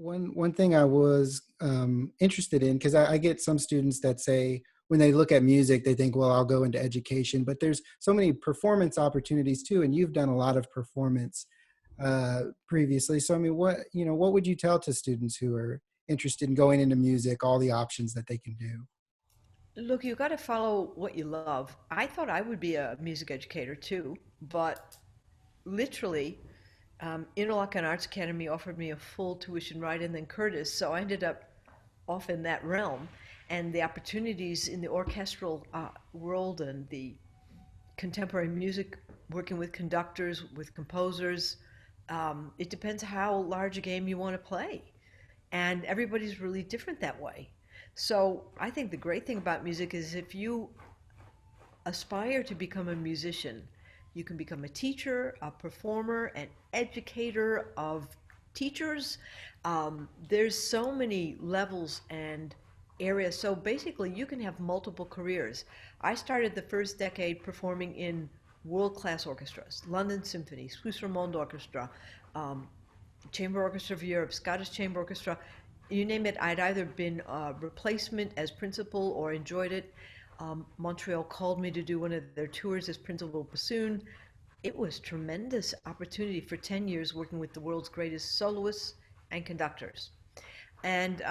One thing I was interested in, because I get some students that say when they look at music, they think, well, I'll go into education, but there's so many performance opportunities too, and you've done a lot of performance previously. So I mean, what would you tell to students who are interested in going into music, all the options that they can do? Look, you got to follow what you love. I thought I would be a music educator too, but literally, Interlochen Arts Academy offered me a full tuition ride, and then Curtis, so I ended up off in that realm. And the opportunities in the orchestral world and the contemporary music, working with conductors, with composers, it depends how large a game you want to play. And everybody's really different that way. So I think the great thing about music is if you aspire to become a musician, you can become a teacher, a performer, an educator of teachers. There's so many levels and areas. So basically, you can have multiple careers. I started the first decade performing in world-class orchestras, London Symphony, Swiss Romand Orchestra, um, Chamber Orchestra of Europe, Scottish Chamber Orchestra, you name it. I'd either been a replacement as principal or enjoyed it. Montreal called me to do one of their tours as principal bassoon. It was tremendous opportunity for 10 years working with the world's greatest soloists and conductors. And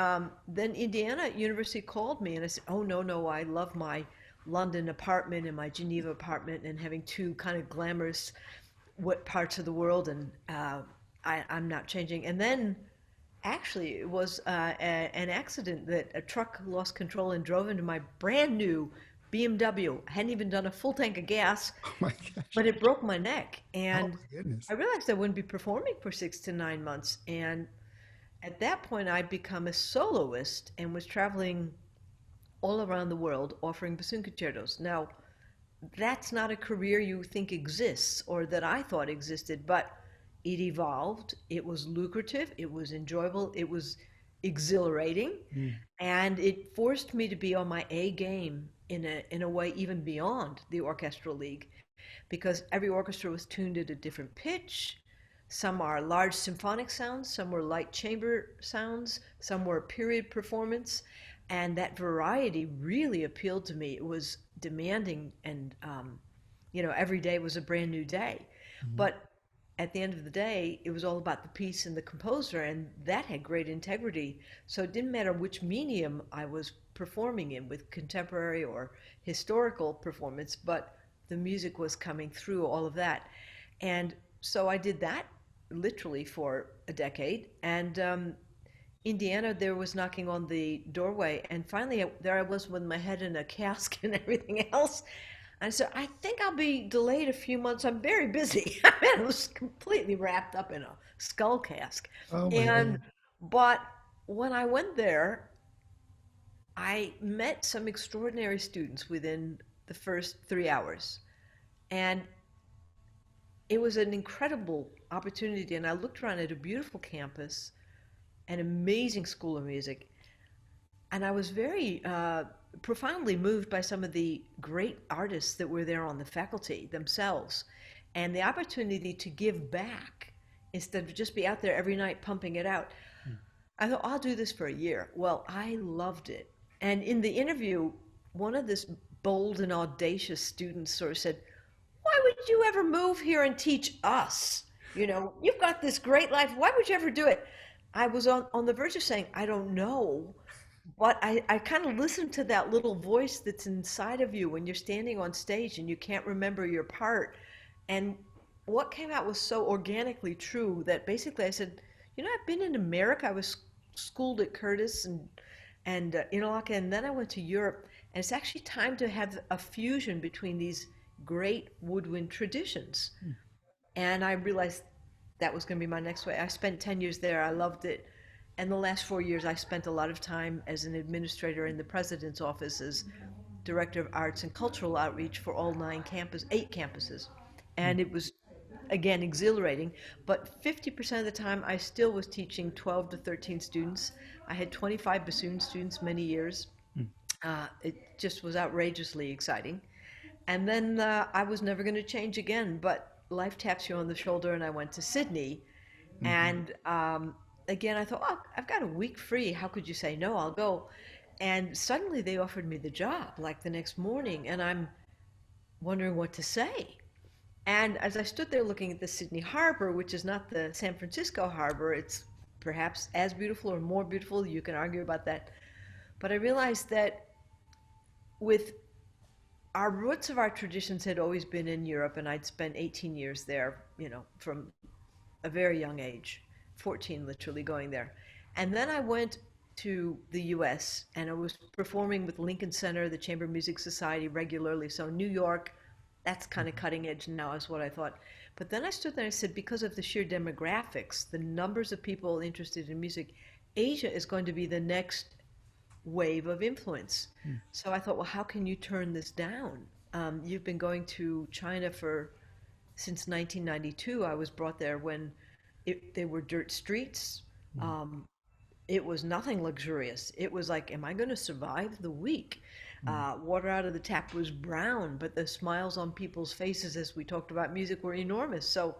then Indiana University called me and I said, oh, no, no, I love my London apartment and my Geneva apartment and having two kind of glamorous what parts of the world and I'm not changing. And then actually it was an accident that a truck lost control and drove into my brand new BMW. I hadn't even done a full tank of gas, Oh my gosh. but it broke my neck. Oh And my goodness. I realized I wouldn't be performing for 6 to 9 months. And at that point, I'd become a soloist and was traveling all around the world offering bassoon concertos. Now, that's not a career you think exists or that I thought existed, but it evolved. It was lucrative, it was enjoyable, it was exhilarating, Mm. and it forced me to be on my A game in a way even beyond the orchestral league because every orchestra was tuned at a different pitch. Some are large symphonic sounds, some were light chamber sounds, some were period performance, and that variety really appealed to me. It was demanding, and every day was a brand new day. Mhm. But at the end of the day, it was all about the piece and the composer, and that had great integrity. So it didn't matter which medium I was performing in, with contemporary or historical performance, but the music was coming through all of that. And so I did that literally for a decade. And Indiana, there was knocking on the doorway. And finally, there I was with my head in a cask and everything else. And I said, I think I'll be delayed a few months. I'm very busy. I mean, I was completely wrapped up in a skull cask. Oh my And, goodness. but when I went there, I met some extraordinary students within the first 3 hours. And it was an incredible opportunity. And I looked around at a beautiful campus, an amazing school of music, and I was very profoundly moved by some of the great artists that were there on the faculty themselves, and the opportunity to give back instead of just be out there every night pumping it out. Mm. I thought I'll do this for a year. Well, I loved it, and in the interview, one of this bold and audacious students sort of said, "Why would you ever move here and teach us? You've got this great life. Why would you ever do it?" I was on the verge of saying, I don't know. But I kind of listened to that little voice that's inside of you when you're standing on stage and you can't remember your part. And what came out was so organically true that basically I said, I've been in America. I was schooled at Curtis and Interlochen, and then I went to Europe. And it's actually time to have a fusion between these great woodwind traditions. Mm. And I realized that was going to be my next way. I spent 10 years there. I loved it. And the last 4 years, I spent a lot of time as an administrator in the president's office as director of arts and cultural outreach for all 8 campuses. Mm. And it was, again, exhilarating. But 50% of the time, I still was teaching 12 to 13 students. I had 25 bassoon students many years. Mm. It just was outrageously exciting. And then I was never going to change again, but life taps you on the shoulder, and I went to Sydney, Mhm. and again, I thought, oh, I've got a week free. How could you say no? I'll go. And suddenly they offered me the job like the next morning, and I'm wondering what to say. And as I stood there looking at the Sydney Harbor, which is not the San Francisco Harbor, it's perhaps as beautiful or more beautiful. You can argue about that. But I realized that with our roots of our traditions had always been in Europe, and I'd spent 18 years there, from a very young age, 14 literally going there. And then I went to the US and I was performing with Lincoln Center, the Chamber Music Society regularly. So New York, that's kind of cutting edge now is what I thought. But then I stood there and I said, because of the sheer demographics, the numbers of people interested in music, Asia is going to be the next wave of influence. Mm. So I thought, well, how can you turn this down? You've been going to China for since 1992. I was brought there when they were dirt streets. Mm. Um, it was nothing luxurious. It was like, am I going to survive the week? Mm. Water out of the tap was brown, but the smiles on people's faces as we talked about music were enormous. So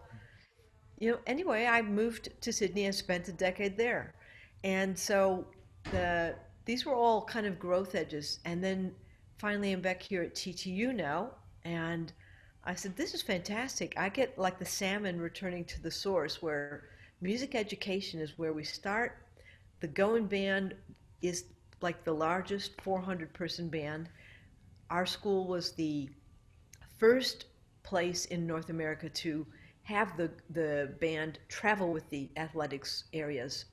anyway, I moved to Sydney and spent a decade there. And so the these were all kind of growth edges. And then finally I'm back here at TTU now, and I said, this is fantastic. I get like the salmon returning to the source where music education is where we start. The Goen band is like the largest 400-person band. Our school was the first place in North America to have the band travel with the athletics areas.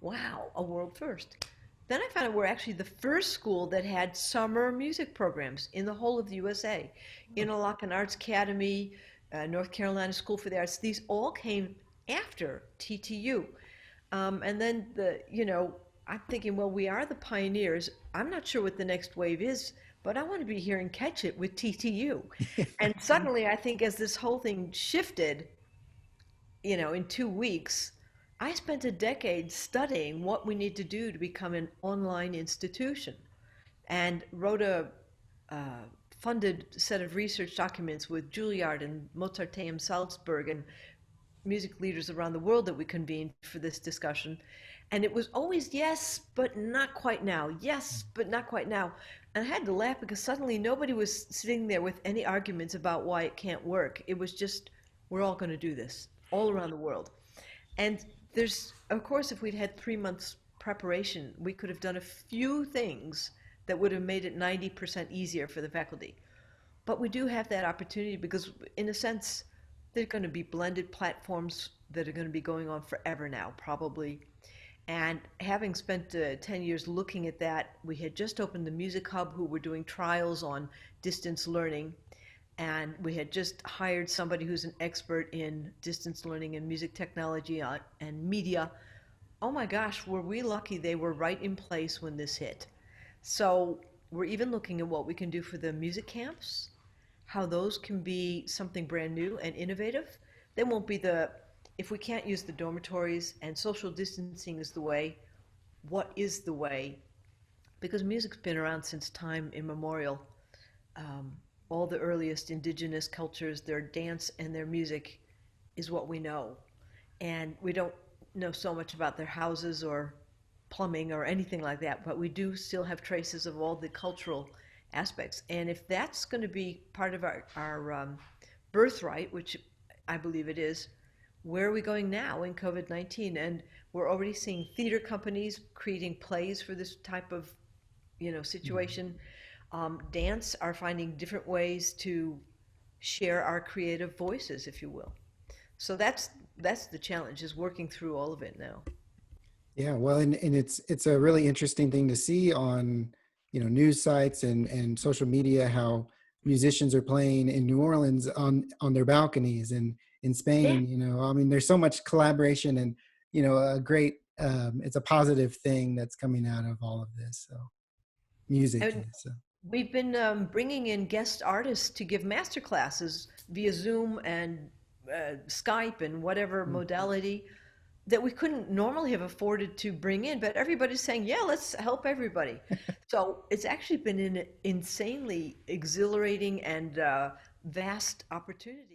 Wow, a world first. Then I found out we're actually the first school that had summer music programs in the whole of the USA. Interlochen Arts Academy, North Carolina School for the Arts, these all came after TTU. And then I'm thinking, well, we are the pioneers. I'm not sure what the next wave is, but I want to be here and catch it with TTU. And suddenly, I think as this whole thing shifted, in 2 weeks, I spent a decade studying what we need to do to become an online institution and wrote a funded set of research documents with Juilliard and Mozarteum Salzburg and music leaders around the world that we convened for this discussion. And it was always yes, but not quite now. Yes, but not quite now. And I had to laugh because suddenly nobody was sitting there with any arguments about why it can't work. It was just, we're all going to do this all around the world. And of course, if we'd had 3 months preparation, we could have done a few things that would have made it 90% easier for the faculty. But we do have that opportunity because, in a sense, there are going to be blended platforms that are going to be going on forever now, probably. And having spent 10 years looking at that, we had just opened the Music Hub, who were doing trials on distance learning. And we had just hired somebody who's an expert in distance learning and music technology and media. Oh my gosh, were we lucky they were right in place when this hit. So we're even looking at what we can do for the music camps, how those can be something brand new and innovative. They won't be if we can't use the dormitories and social distancing is the way, what is the way? Because music's been around since time immemorial. Um, all the earliest indigenous cultures, their dance and their music is what we know. And we don't know so much about their houses or plumbing or anything like that, but we do still have traces of all the cultural aspects. And if that's going to be part of our birthright, which I believe it is, where are we going now in COVID-19? And we're already seeing theater companies creating plays for this type of situation. Dance are finding different ways to share our creative voices, if you will. So that's the challenge, is working through all of it now. Yeah, well, and it's a really interesting thing to see on news sites and social media how musicians are playing in New Orleans on their balconies, and in Yeah. Spain. I mean, there's so much collaboration, and a great it's a positive thing that's coming out of all of this. So music And is. we've been bringing in guest artists to give master classes via Zoom and Skype and whatever Mm. modality that we couldn't normally have afforded to bring in, but everybody's saying, yeah, let's help everybody. So it's actually been an insanely exhilarating and vast opportunity.